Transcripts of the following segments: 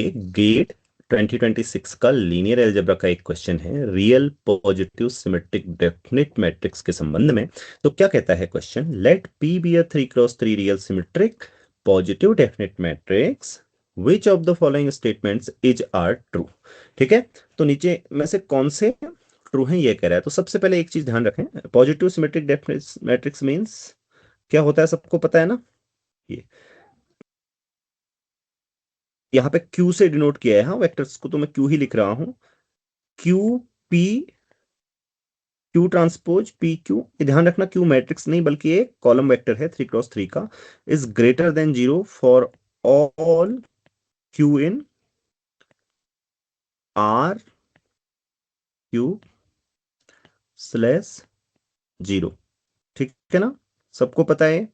Gate 2026 का linear algebra का एक क्वेश्चन है real positive symmetric definite matrix के संबंध में। तो क्या कहता है question, let P be a 3x3 real symmetric positive definite matrix which of the following statements is are true. ठीक है, तो नीचे में से कौन से ट्रू हैं ये कह रहा है। तो सबसे पहले एक चीज ध्यान रखें, positive symmetric definite matrix means क्या होता है, सबको पता है ना। ये यहाँ पे क्यू से डिनोट किया है, हाँ वेक्टर्स को तो मैं क्यू ही लिख रहा हूं। Q P, Q transpose P Q, ध्यान रखना क्यू मैट्रिक्स नहीं बल्कि एक कॉलम वेक्टर है 3x3 का, is greater than zero for all Q in are Q slash zero. ठीक है ना, सबको पता है।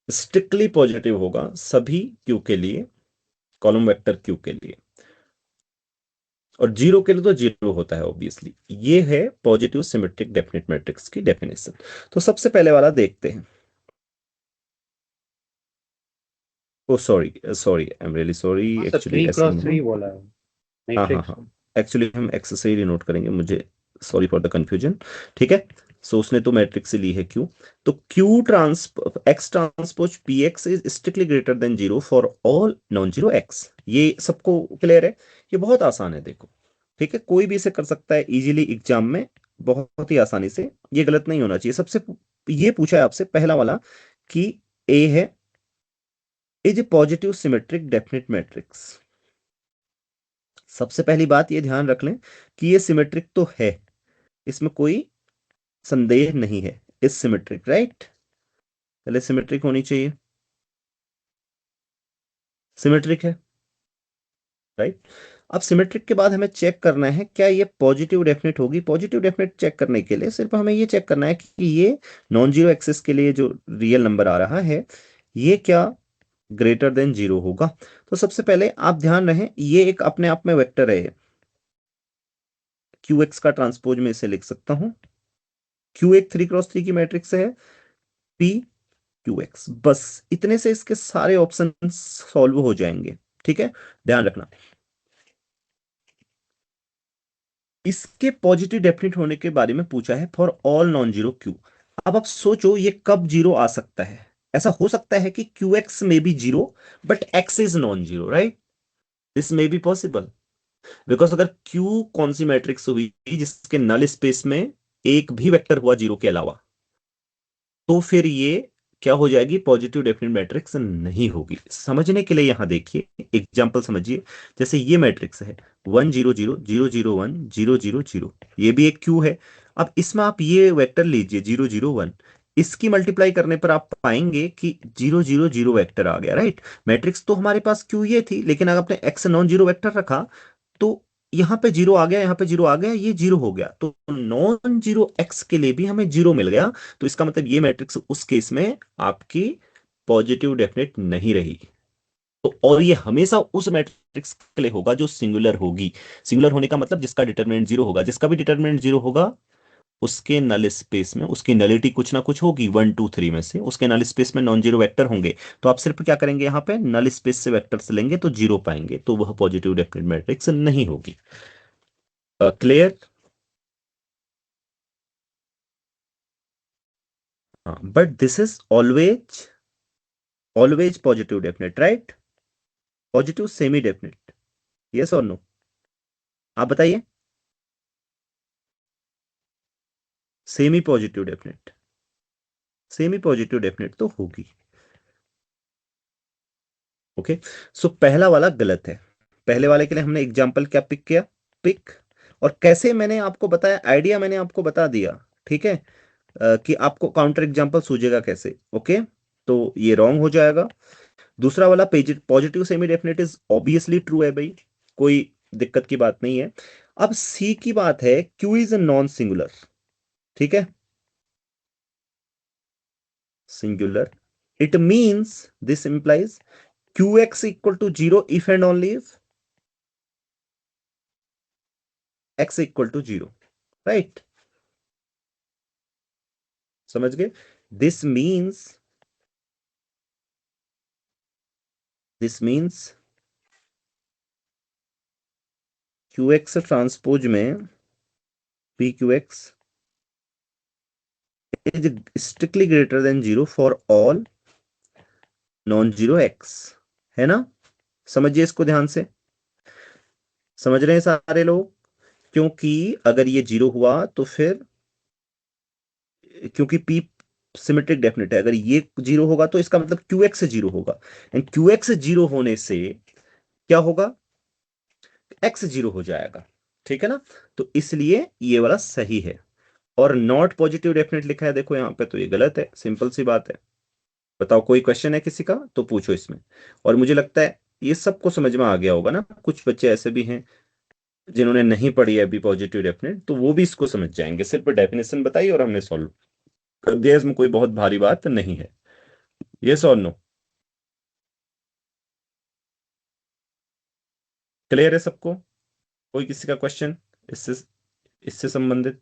स्ट्रिक्टली पॉजिटिव होगा सभी क्यू के लिए, कॉलम वेक्टर क्यू के लिए, और जीरो के लिए तो जीरो होता है ऑब्वियसली। ये है पॉजिटिव सिमेट्रिक डेफिनेट मैट्रिक्स की डेफिनेशन। तो सबसे पहले वाला देखते हैं। Oh sorry sorry, I am really sorry, हाँ सर, एक्चुअली थ्री ऐसे क्रॉस नहीं है। थ्री बोला है हाँ हाँ मैट्रिक्स। हाँ, एक्चुअली हम एक्स से ही नोट करेंगे, मुझे सॉरी फॉर द कंफ्यूजन। ठीक है, सो उसने तो मैट्रिक्स से ली है क्यू। तो Q trans x transpose P x is strictly greater than zero for all non zero x. ये सबको क्लियर है, ये बहुत आसान है देखो। ठीक है, कोई भी इसे कर सकता है इजीली एग्जाम में, बहुत ही आसानी से। ये गलत नहीं होना चाहिए। ये पूछा है आपसे पहला वाला कि ए है is a positive symmetric definite matrix. सबसे पहली बात ये ध्यान रख लें कि ये सिमेट्रिक तो है, इसमें कोई संदेह नहीं है। इस सिमेट्रिक राइट, पहले सिमेट्रिक होनी चाहिए, सिमेट्रिक है राइट। अब सिमेट्रिक के बाद हमें चेक करना है क्या ये पॉजिटिव डेफिनेट होगी। पॉजिटिव डेफिनेट चेक करने के लिए सिर्फ हमें ये चेक करना है कि ये नॉन जीरो एक्सिस के लिए जो रियल नंबर आ रहा है ये क्या ग्रेटर देन जीरो होगा। तो सबसे पहले आप ध्यान रहे ये एक अपने आप में वेक्टर है, क्यू एक्स का ट्रांसपोज में इसे लिख सकता हूं। क्यू एक 3x3 की मैट्रिक्स है, पी क्यू एक्स, बस इतने से इसके सारे ऑप्शन सॉल्व हो जाएंगे। ठीक है, ध्यान रखना इसके पॉजिटिव डेफिनेट होने के बारे में पूछा है for all non zero Q. अब आप सोचो ये कब जीरो आ सकता है। ऐसा हो सकता है कि क्यू एक्स में be zero but x is non zero right, this may be possible. Because अगर क्यू कौन सी मैट्रिक्स हुई जिसके नल स्पेस में एक भी वेक्टर हुआ जीरो के अलावा, तो फिर ये क्या हो जाएगी, पॉजिटिव डेफिनेट मैट्रिक्स नहीं होगी। समझने के लिए यहां देखिए एग्जांपल समझिए। जैसे ये मैट्रिक्स है 1 0 0 0 0 1 0 0 0, ये भी एक क्यू है। अब इसमें आप ये वेक्टर लीजिए 0 0 1, इसकी मल्टीप्लाई करने पर आप पाएंगे कि 0 0 0 वेक्टर आ गया राइट। मैट्रिक्स तो हमारे पास क्यू ये थी, लेकिन अगर आपने एक्स नॉन जीरो वेक्टर रखा तो यहां पे जीरो आ गया, यहां पे जीरो आ गया, ये जीरो हो गया, तो नॉन जीरो एक्स के लिए भी हमें जीरो मिल गया। तो इसका मतलब ये मैट्रिक्स उस केस में आपकी पॉजिटिव डेफिनेट नहीं रही। तो और ये हमेशा उस मैट्रिक्स के लिए होगा जो सिंगुलर होगी। सिंगुलर होने का मतलब जिसका डिटरमिनेंट जीरो होगा, जिसका भी डिटरमिनेंट जीरो होगा उसके नल स्पेस में उसकी नलिटी कुछ ना कुछ होगी, 1 2 3 में से उसके नल स्पेस में नॉन जीरो वेक्टर होंगे। तो आप सिर्फ क्या करेंगे, यहाँ पे नल स्पेस से वेक्टर्स लेंगे तो जीरो पाएंगे, तो वह पॉजिटिव डेफिनेट मैट्रिक्स नहीं होगी। Clear. But this is always always positive definite right, positive semi definite, yes और नो, आप बताइए। Semi positive definite, semi positive definite तो होगी। ओके, सो पहला वाला गलत है। पहले वाले के लिए हमने एग्जाम्पल क्या पिक किया, पिक, और कैसे मैंने आपको बताया, आइडिया मैंने आपको बता दिया। ठीक है, कि आपको काउंटर एग्जाम्पल सूझेगा कैसे। ओके, तो ये रॉन्ग हो जाएगा। दूसरा वाला positive semi definite is obviously true है भाई, कोई दिक्कत की बात नहीं है। अब सी की बात है, Q is a non singular. ठीक है, singular, it means this implies Q x equal to zero if and only if x equal to zero right. समझ गए, this means this means Q x transpose में P Q x is strictly greater than zero for all non zero x, है ना? समझिए इसको ध्यान से। समझ रहे हैं सारे लोग? क्योंकि अगर ये जीरो हुआ तो फिर, क्योंकि पी सिमेट्रिक डेफिनेट है, अगर ये जीरो होगा तो इसका मतलब क्यू एक्स जीरो होगा, एंड क्यू एक्स जीरो होने से क्या होगा? एक्स जीरो हो जाएगा। ठीक है ना? तो इसलिए ये वाला सही है। और नॉट पॉजिटिव डेफिनेट लिखा है देखो यहाँ पे, तो ये गलत है, सिंपल सी बात है। बताओ, कोई क्वेश्चन है किसी का तो पूछो इसमें। और मुझे लगता है ये सबको समझ में आ गया होगा ना, कुछ बच्चे ऐसे भी हैं जिन्होंने नहीं पढ़ी है अभी पॉजिटिव डेफिनेट, तो वो भी इसको समझ जाएंगे। सिर्फ डेफिनेशन बताई और हमने सॉल्व कर दिया, इसमें कोई बहुत भारी बात नहीं है। ये और नो? क्लियर है सबको? कोई किसी का क्वेश्चन इससे इससे संबंधित?